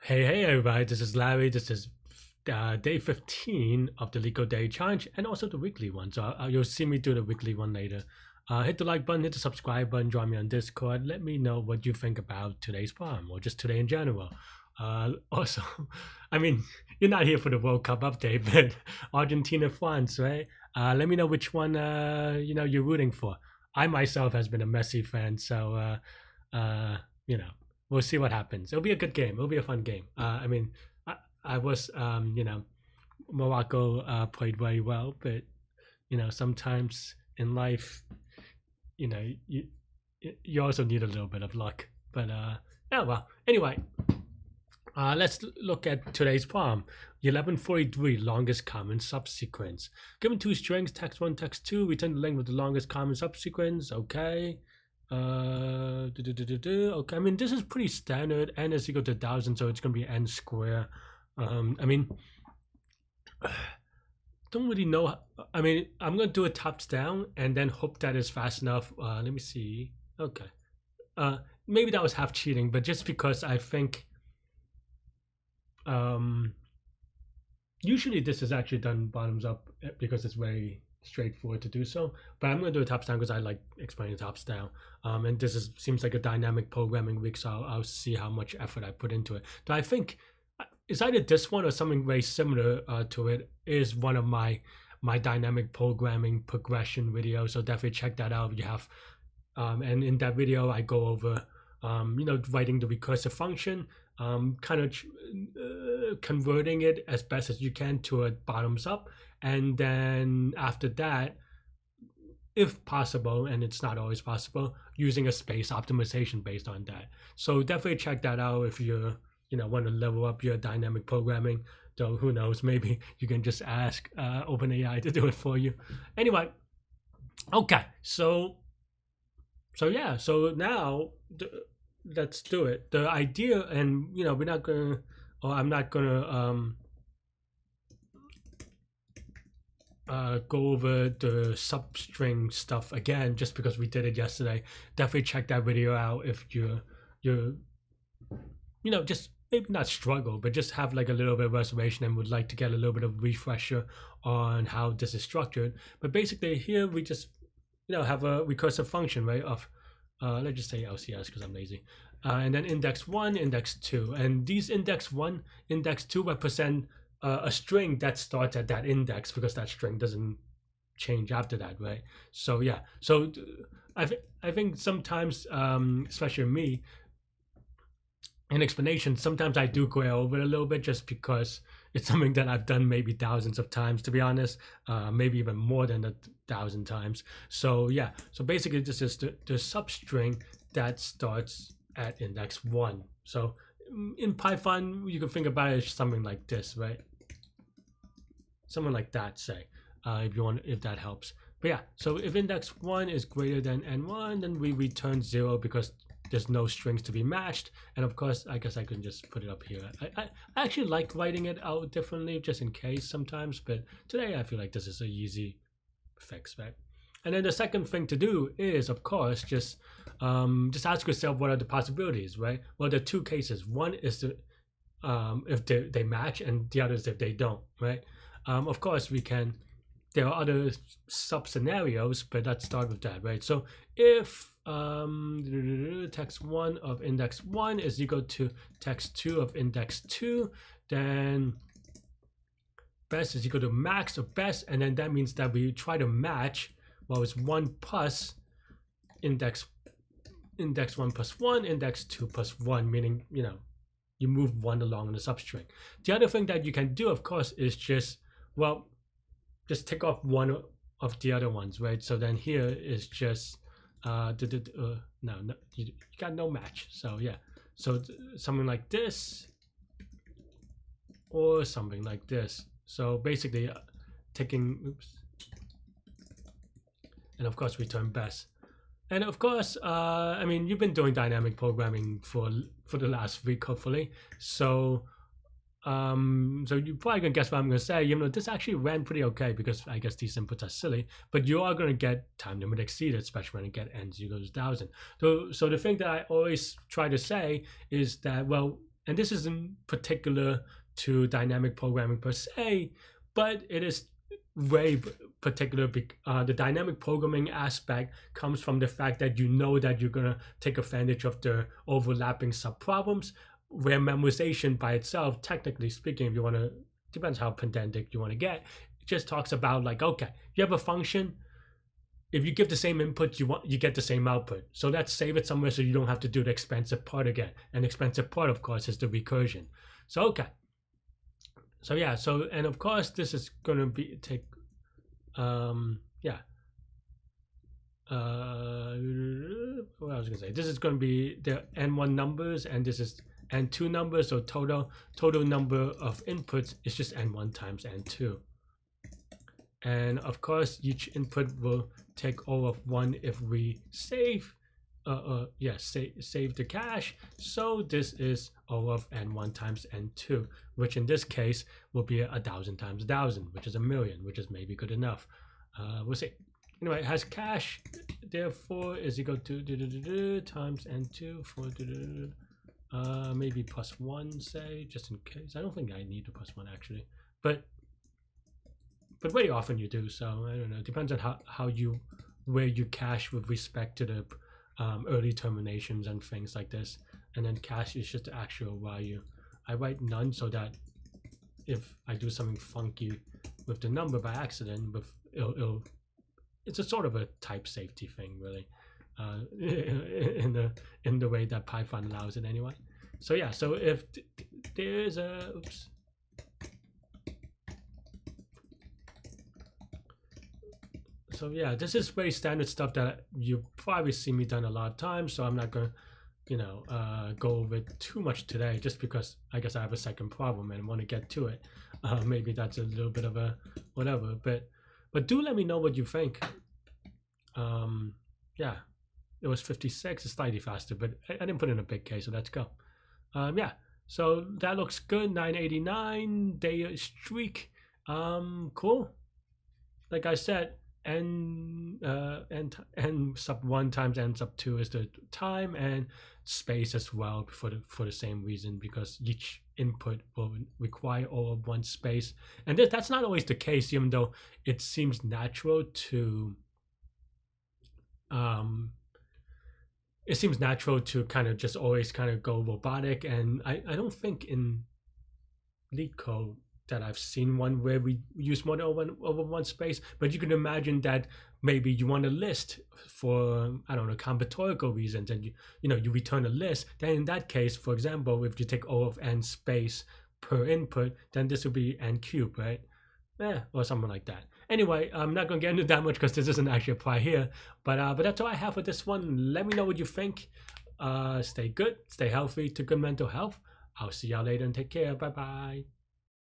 Hey everybody, this is Larry. This is day 15 of the Leetcode Day Challenge and also the weekly one. So you'll see me do the weekly one later. Hit the like button, hit the subscribe button, join me on Discord. Let me know what you think about today's poem or just today in general. Also, I mean, you're not here for the World Cup update, but Argentina, France, right? Let me know which one you're rooting for. I myself has been a Messi fan, so we'll see what happens. It'll be a good game. It'll be a fun game. I was, Morocco played very well, but sometimes in life, you also need a little bit of luck. But yeah, well, anyway, let's look at today's poem. 1143, longest common subsequence. Given two strings, text 1, text 2, return the length with the longest common subsequence. Okay. Okay, I mean, this is pretty standard. N is equal to 1,000, so it's gonna be n square. I mean, don't really know. I mean, I'm gonna do it tops down and then hope that is fast enough. Let me see. Okay, maybe that was half cheating, but just because I think usually this is actually done bottoms up because it's very straightforward to do so, but I'm going to do it tops down because I like explaining tops down. And this seems like a dynamic programming week, so I'll see how much effort I put into it. But I think it's either this one or something very similar to it is one of my dynamic programming progression videos, so definitely check that out. You have and in that video I go over writing the recursive function, kind of converting it as best as you can to a bottoms up, and then after that, if possible, and it's not always possible, using a space optimization based on that. So definitely check that out if you want to level up your dynamic programming. Though who knows, maybe you can just ask OpenAI to do it for you. Anyway, okay, so yeah, so now let's do it. The idea, and we're not gonna, or I'm not gonna go over the substring stuff again just because we did it yesterday. Definitely check that video out if you're just maybe not struggle, but just have like a little bit of reservation and would like to get a little bit of refresher on how this is structured. But basically here we just have a recursive function, right, of let's just say LCS because I'm lazy, and then index 1, index 2, and these index 1, index 2 represent a string that starts at that index because that string doesn't change after that, right? So yeah, so I think sometimes, especially me, in explanation, sometimes I do go over it a little bit just because it's something that I've done maybe thousands of times, to be honest, maybe even more than 1,000 times. So yeah, so basically this is the substring that starts at index 1. So in Python, you can think about it as something like this, right? Something like that, say, if that helps. But yeah, so if index 1 is greater than n1, then we return 0 because there's no strings to be matched. And of course, I guess I can just put it up here. I actually like writing it out differently just in case sometimes, but today I feel like this is an easy fix, right? And then the second thing to do is, of course, just ask yourself what are the possibilities, right? Well, there are two cases. One is if they match, and the other is if they don't, right? Of course, there are other sub scenarios, but let's start with that, right? So if text 1 of index 1 is equal to text 2 of index 2, then best is equal to max of best, and then that means that we try to match what was 1 plus index 1 plus 1, index 2 plus 1, meaning you move 1 along in the substring. The other thing that you can do, of course, is just take off one of the other ones, right? So then here is just no, you got no match. So yeah, so something like this or something like this. So basically taking, and of course return best. And of course, I mean, you've been doing dynamic programming for the last week, hopefully. So so you probably can guess what I'm going to say. This actually ran pretty okay because I guess these inputs are silly, but you are going to get time limit exceeded, especially when you get n equals 1,000. So the thing that I always try to say is that, well, And this isn't particular to dynamic programming per se, but it is way particular. The dynamic programming aspect comes from the fact that you know that you're going to take advantage of the overlapping subproblems, where memorization by itself, technically speaking, if you want to, depends how pedantic you want to get, it just talks about like, okay, you have a function. If you give the same input, you get the same output. So let's save it somewhere so you don't have to do the expensive part again. And the expensive part, of course, is the recursion. So okay. So yeah, and of course this is gonna be yeah. What I was gonna say, this is gonna be the n1 numbers, and this is n2 numbers. So total number of inputs is just n1 times n2. And of course, each input will take O of 1 if we save the cache. So this is O of n1 times n2, which in this case will be 1,000 times 1,000, which is 1,000,000, which is maybe good enough. We'll see. Anyway, it has cache, therefore is equal to times n2 for maybe +1, say, just in case. I don't think I need the +1 actually, but very often you do. So I don't know. It depends on where you cache with respect to the early terminations and things like this. And then cache is just the actual value. I write none so that if I do something funky with the number by accident, it's a sort of a type safety thing, really, in the way that Python allows it anyway. So yeah. So if there's a oops. So yeah, this is very standard stuff that you probably see me done a lot of times. So I'm not going to, go over it too much today, just because I guess I have a second problem and want to get to it. Maybe that's a little bit of a whatever, but do let me know what you think. Yeah, it was 56. It's slightly faster, but I didn't put in a big K, so let's go. Yeah, so that looks good. 989 day streak. Cool. Like I said, n sub 1 times n sub 2 is the time, and space as well for the same reason, because each input will require all of one space. And that's not always the case, even though it seems natural to kind of just always kind of go robotic. And I don't think in Leetcode that I've seen one where we use more than over one space, but you can imagine that maybe you want a list for, I don't know, combinatorial reasons, and you return a list. Then in that case, for example, if you take O of n space per input, then this would be n cubed, right? Or something like that. Anyway, I'm not going to get into that much because this doesn't actually apply here, but that's all I have for this one. Let me know what you think. Stay good, stay healthy, to good mental health. I'll see y'all later and take care. Bye bye.